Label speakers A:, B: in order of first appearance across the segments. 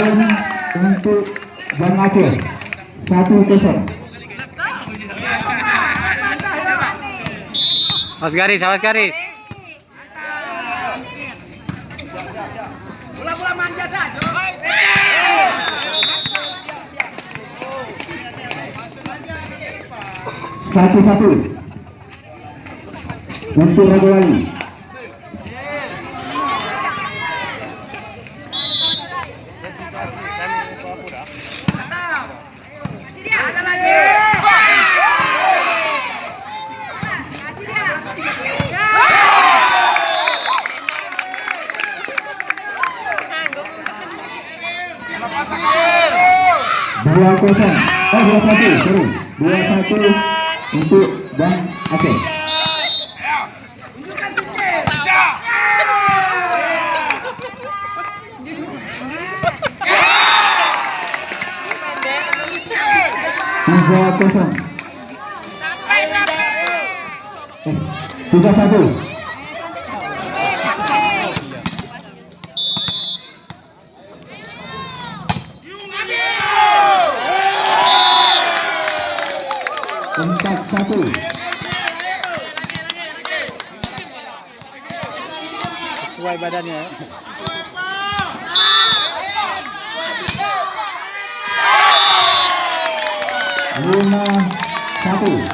A: poin untuk Bang Aceh 1-0.
B: Awas garis, awas garis.
C: Bola manja saja.
A: 1-1 untuk Rajawali.
C: Ada lagi.
A: Dua 2-1 untuk Bang Aceh. Tiga 3-1. Empat 1.
B: Sesuai badannya.
A: Lima 1.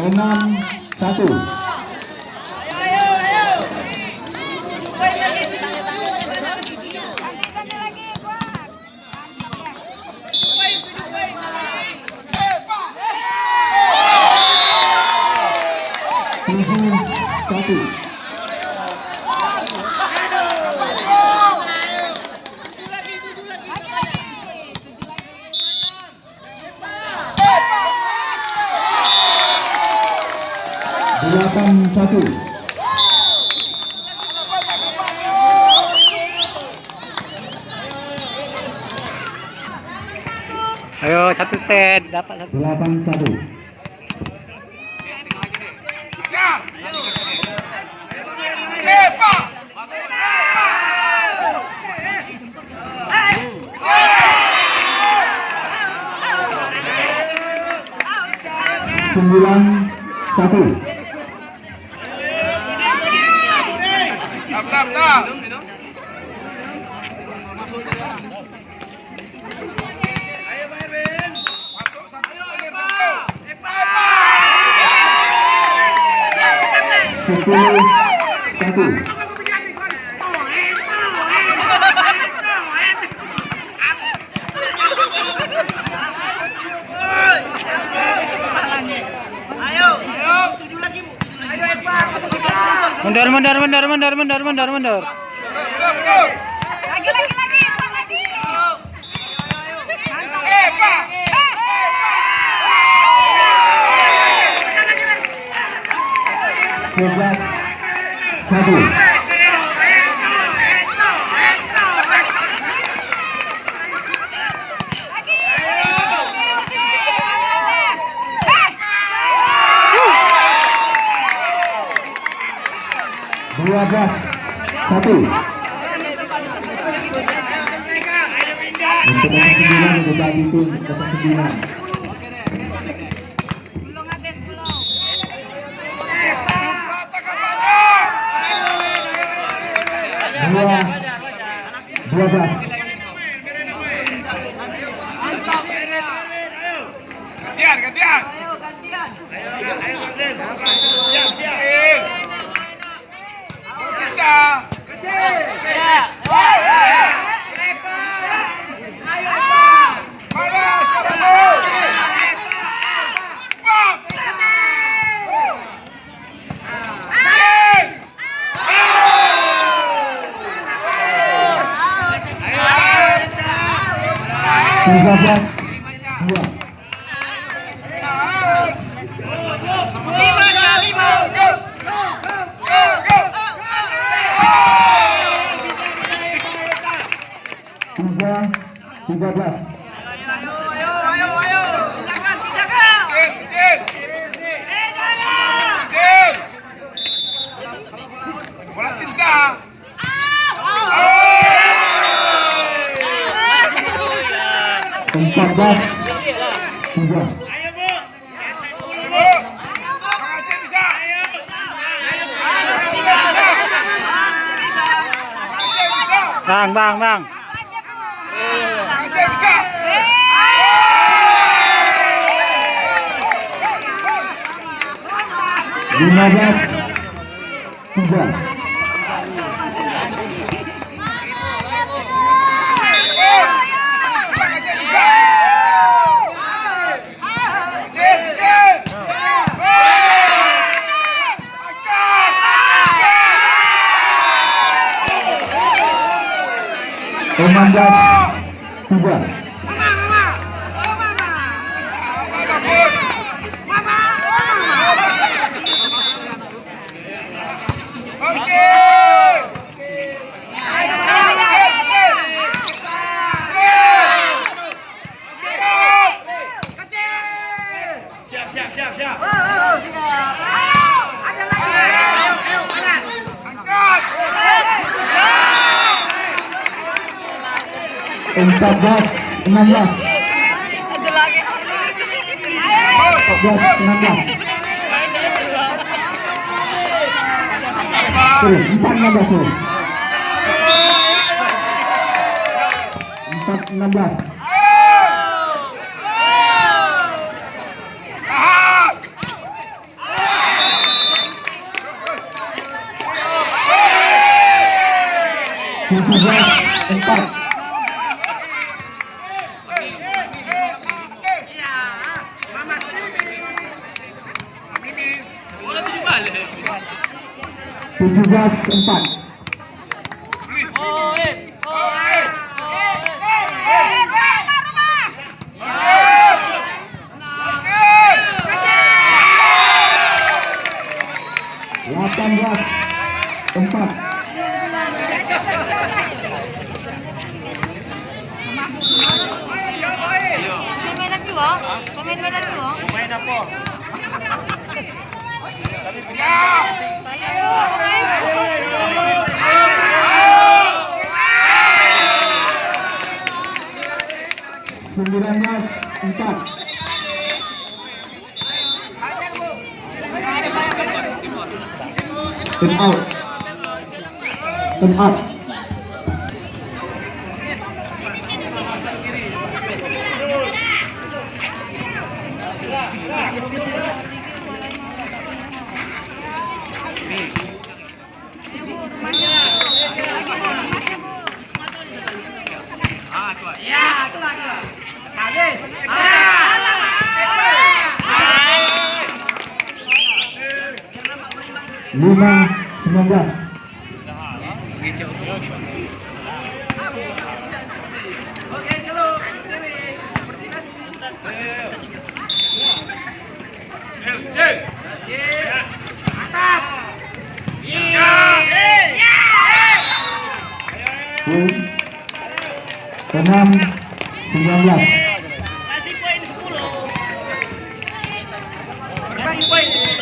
A: Enam 1. Tujuh 1. Delapan 1.
B: Ayo satu set dapat satu.
A: 8-1. Sembilan 1. Sepuluh 1.
B: Mundur.
C: Lagi.
A: Sebelas 1. Dua belas 1. Untuk 9 sudah itu 9. Dua 12.
C: Gantian.
A: Tiga belas 2.
C: Lima.
A: 13.
C: Ayo. Tindakan. Kecil. Bola cinta.
A: 14. 3.
B: Bang.
A: 15. 3. Komandan 3.
C: Siap. Ada lagi. Angkat.
A: 14. 16. 16. Terus 4-16. 4-16. Empat. Tujuh belas 4. Delapan belas 4.
C: Main apa?
A: Sembilan belas 4. Time out. Lima 19. Enam 19.
C: Kasih poin 10. Berbagi poin 10.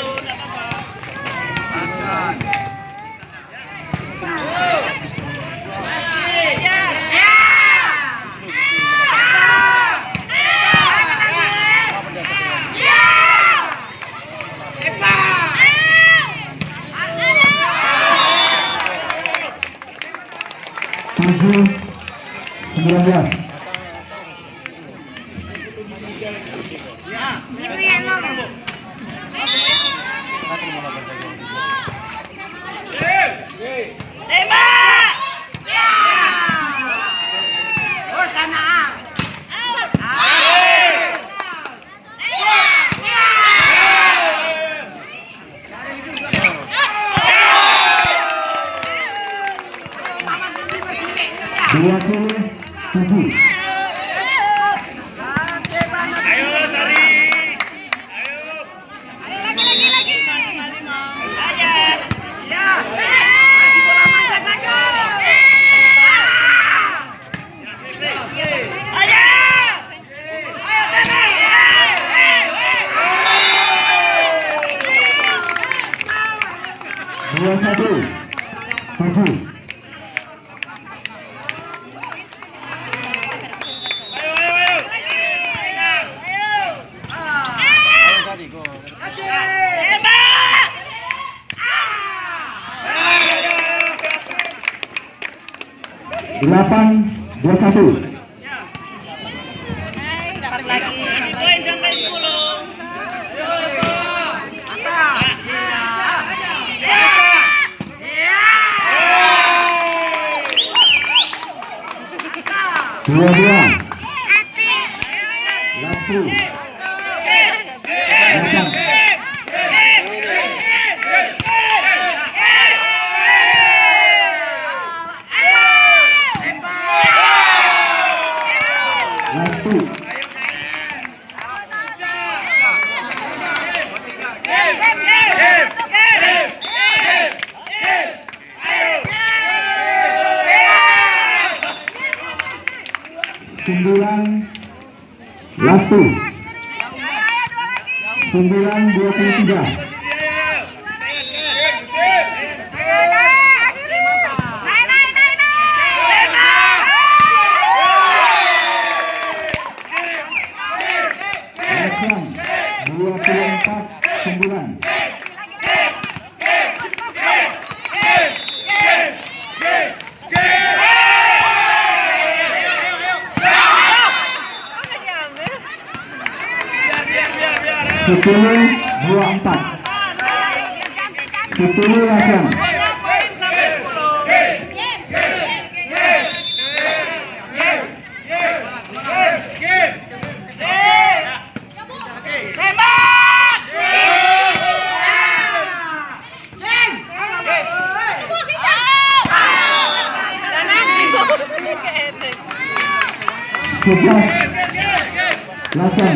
A: Tujuh 19. Dua puluh 7.
C: Ayo Sari. Ayo. Lagi. Ajar. Ya. Kasih bola
A: 21 7. Delapan 21.
D: Dapat lagi.
C: Poin sampai 10.
A: Dua. Lastri. Delapan. Lastri. Sembilan. Lastri. 9-23. Laksam 24-9. Sepuluh 24. 10 Laksam.
C: Poin sampai
A: 11 Laksam.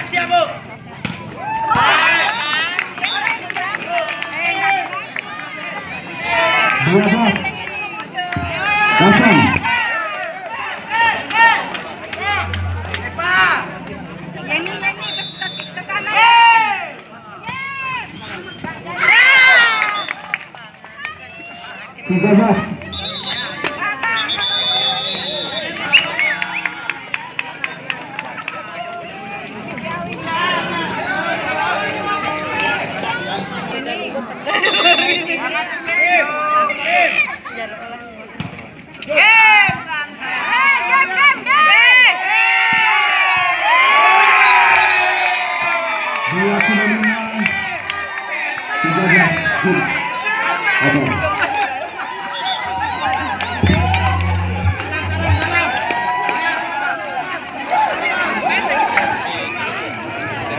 C: Siap, Bu.
A: 12 Laksam.
D: Nyanyi ke kanan.
A: 13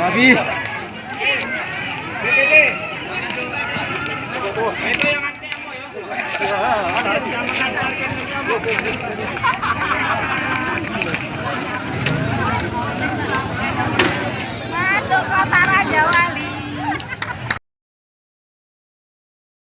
B: Abi.
C: Ito yung ante mo, yo.